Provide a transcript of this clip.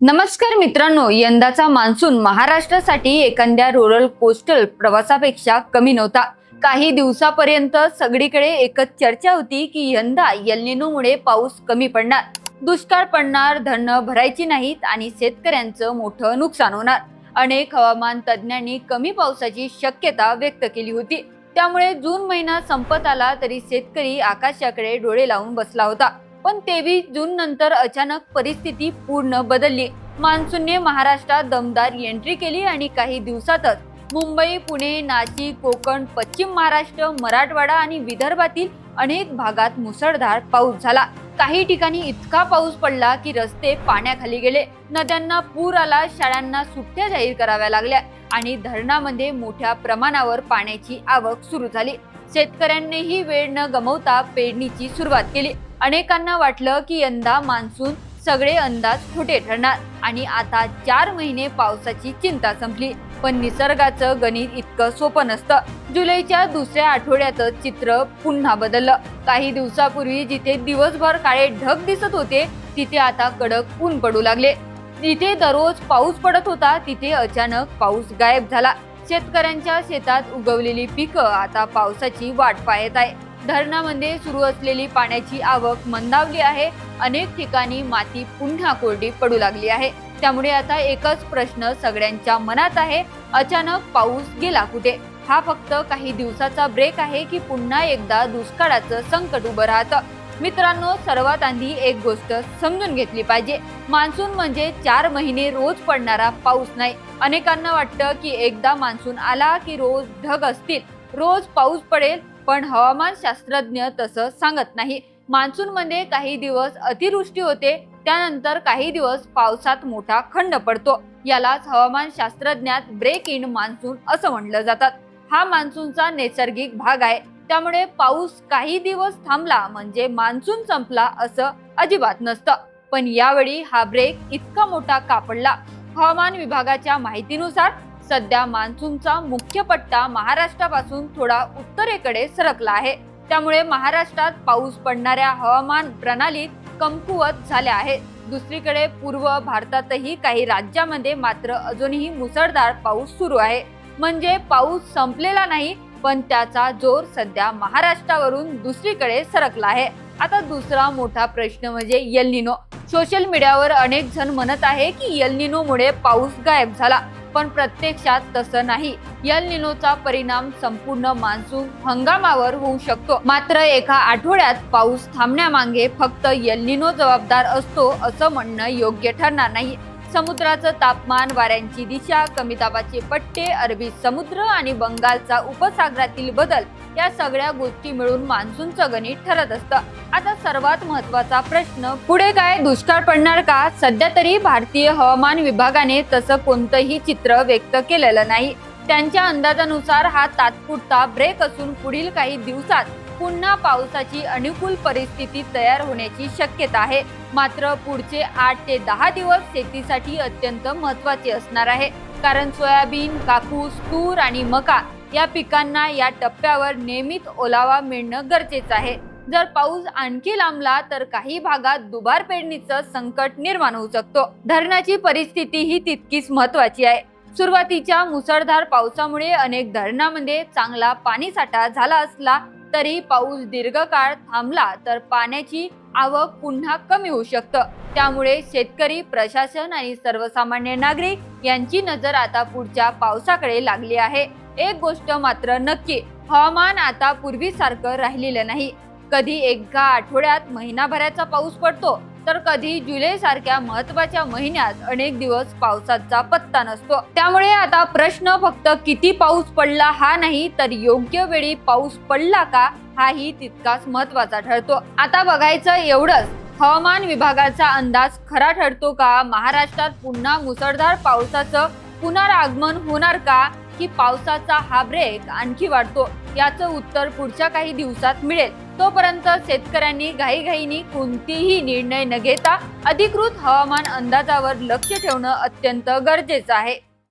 नमस्कार मित्रांनो, यंदाचा मान्सून महाराष्ट्रासाठी एखाद्या रोलर कोस्टल प्रवासापेक्षा कमी नव्हता। काही दिवसापर्यंत सगळीकडे एकच चर्चा होती की यंदा एल निनोमुळे पाऊस कमी पडणार, दुष्काळ पडणार, धरणं भरायची नाहीत आणि शेतकऱ्यांचं मोठं नुकसान होणार। अनेक हवामान तज्ज्ञांनी कमी पावसाची शक्यता व्यक्त केली होती। त्यामुळे जून महिना संपत आला तरी शेतकरी आकाशाकडे डोळे लावून बसला होता। पण 23 जून नंतर अचानक परिस्थिती पूर्ण बदलली। मान्सूनने महाराष्ट्रात दमदार एंट्री केली आणि काही दिवसातच मुंबई, पुणे, नाशिक, कोकण, पश्चिम महाराष्ट्र, मराठवाडा आणि विदर्भातील अनेक भागात मुसळधार पाऊस झाला। काही ठिकाणी इतका पाऊस पडला की रस्ते पाण्याखाली गेले, नद्यांना पूर आला, शाळांना सुट्ट्या जाहीर कराव्या लागल्या आणि धरणामध्ये मोठ्या प्रमाणावर पाण्याची आवक सुरू झाली। शेतकऱ्यांनीही वेळ न गमावता पेरणीची सुरुवात केली। अनेकांना वाटलं की यंदा मान्सून सगळे अंदाज खोटे ठरणार आणि आता 4 महिने पावसाची चिंता संपली। पण निसर्गाचं गणित इतकं सोपं नसतं। जुलैच्या दुसऱ्या आठवड्यातच चित्र पुन्हा बदललं। काही दिवसापूर्वी जिथे दिवसभर काळे ढग दिसत होते तिथे आता कडक ऊन पडू लागले। जिथे दररोज पाऊस पडत होता तिथे अचानक पाऊस गायब झाला। शेतकऱ्यांच्या शेतात उगवलेली पिकं आता पावसाची वाट पाहत आहे। धरणामध्ये सुरू असलेली पाण्याची आवक मंदावली आहे। अनेक ठिकाणी माती पुन्हा कोरडी पडू लागली आहे। त्यामुळे आता एकच प्रश्न सगळ्यांच्या मनात आहे, अचानक पाऊस गेला कुठे? हा फक्त काही दिवसाचा ब्रेक आहे की पुन्हा एकदा दुष्काळाचं संकट उभं राहतं? मित्रांनो, सर्वात आधी एक गोष्ट समजून घेतली पाहिजे, मान्सून म्हणजे 4 महिने रोज पडणारा पाऊस नाही। अनेकांना वाटतं की एकदा मान्सून आला की रोज ढग असतील, रोज पाऊस पडेल, पण हवामान शास्त्रज्ञ तसं सांगत नाही। मान्सून मध्ये काही दिवस अतिवृष्टी होते, त्यानंतर काही दिवस पावसात मोठा खंड पडतो। यालाच हवामान शास्त्रज्ञात ब्रेक इन मान्सून असं म्हटलं जातात। हा मान्सूनचा नैसर्गिक भाग आहे। त्यामुळे पाऊस काही दिवस थांबला म्हणजे मान्सून संपला असं अजिबात नसतं। पण यावेळी हा ब्रेक इतका मोठा का पडला? हवामान विभागाच्या माहितीनुसार सध्या मान्सूनचा मुख्य पट्टा महाराष्ट्रापासून थोडा उत्तरेकडे सरकला आहे। त्यामुळे महाराष्ट्रात पाऊस पडणाऱ्या हवामान प्रणालीत कमकुवत झाल्या आहेत। दुसरीकडे पूर्व भारतातही काही राज्यामध्ये मात्र अजूनही मुसळधार पाऊस सुरू आहे। म्हणजे पाऊस संपलेला नाही, पण त्याचा जोर सध्या महाराष्ट्रावरून दुसरीकडे सरकला आहे। आता दुसरा मोठा प्रश्न म्हणजे एल निनो। सोशल मीडियावर अनेक जण म्हणत आहे की एल निनोमुळे पाऊस गायब झाला, पण प्रत्यक्षात तसं नाही। एल निनोचा परिणाम संपूर्ण मान्सून हंगामावर होऊ शकतो। मात्र एका आठवड्यात पाऊस थांबण्यामागे फक्त एल निनो जबाबदार असतो असं म्हणणं योग्य ठरणार नाही। समुद्राचं तापमान, वाऱ्यांची दिशा, कमी दाबाचे पट्टे, अरबी समुद्र आणि बंगालचा उपसागरातील बदल या सगळ्या गोष्टी मिळून मान्सूनचं गणित ठरत असतं। आता सर्वात महत्त्वाचा प्रश्न, पुढे काय दुष्काळ पडणार का? सध्या तरी भारतीय हवामान विभागाने तसं कोणतंही चित्र व्यक्त केलेलं नाही। त्यांच्या अंदाजानुसार हा तात्पुरता ब्रेक असून पुढील काही दिवसात पुन्हा पावसाची अनुकूल परिस्थिती तयार होण्याची शक्यता आहे। मात्र पुढचे 8 ते 10 दिवस शेतीसाठी अत्यंत महत्त्वाचे असणार आहे, कारण सोयाबीन, कापूस, तूर आणि मका या पिकांना या टप्प्यावर नियमित ओलावा मिळणं गरजेचं आहे। जर पाऊस आणखी लांबला तर काही भागात दुबार पेरणीचं संकट निर्माण होऊ शकतो। धरणाची परिस्थिती ही तितकीच महत्त्वाची आहे। सुरुवातीच्या मुसळधार पावसामुळे अनेक धरणांमध्ये चांगला पाणीसाठा झाला असला तरी पाऊस दीर्घकाळ थांबला तर पाण्याची आवक पुन्हा कमी होऊ शकतं। त्यामुळे शेतकरी, प्रशासन आणि सर्वसामान्य नागरिक यांची नजर आता पुढच्या पावसाकडे लागली आहे। एक गोष्ट मात्र नक्की, हवामान आता पूर्वीसारखं राहिलेलं नाही। कधी एका आठवड्यात महिनाभराचा पाऊस पडतो, तर कधी जुलै सारख्या महत्त्वाच्या महिन्यात अनेक दिवस पावसाचा पत्ता नसतो। त्यामुळे आता प्रश्न फक्त किती पाऊस पडला हा नाही, तर योग्य वेळी पाऊस पडला का हाही तितकाच महत्त्वाचा ठरतो। आता बघायचं एवढंच, हवामान विभागाचा अंदाज खरा ठरतो का? महाराष्ट्रात पुन्हा मुसळधार पावसाचं पुनरागमन होणार का, की पावसाचा हा ब्रेक आणखी वाढतो? याचं उत्तर पुढच्या काही दिवसात मिळेल। तोपर्यंत शेतकऱ्यांनी घाईघाईने कोणतीही निर्णय न घेता अधिकृत हवामान अंदाजावर लक्ष ठेवणं अत्यंत गरजेचं आहे।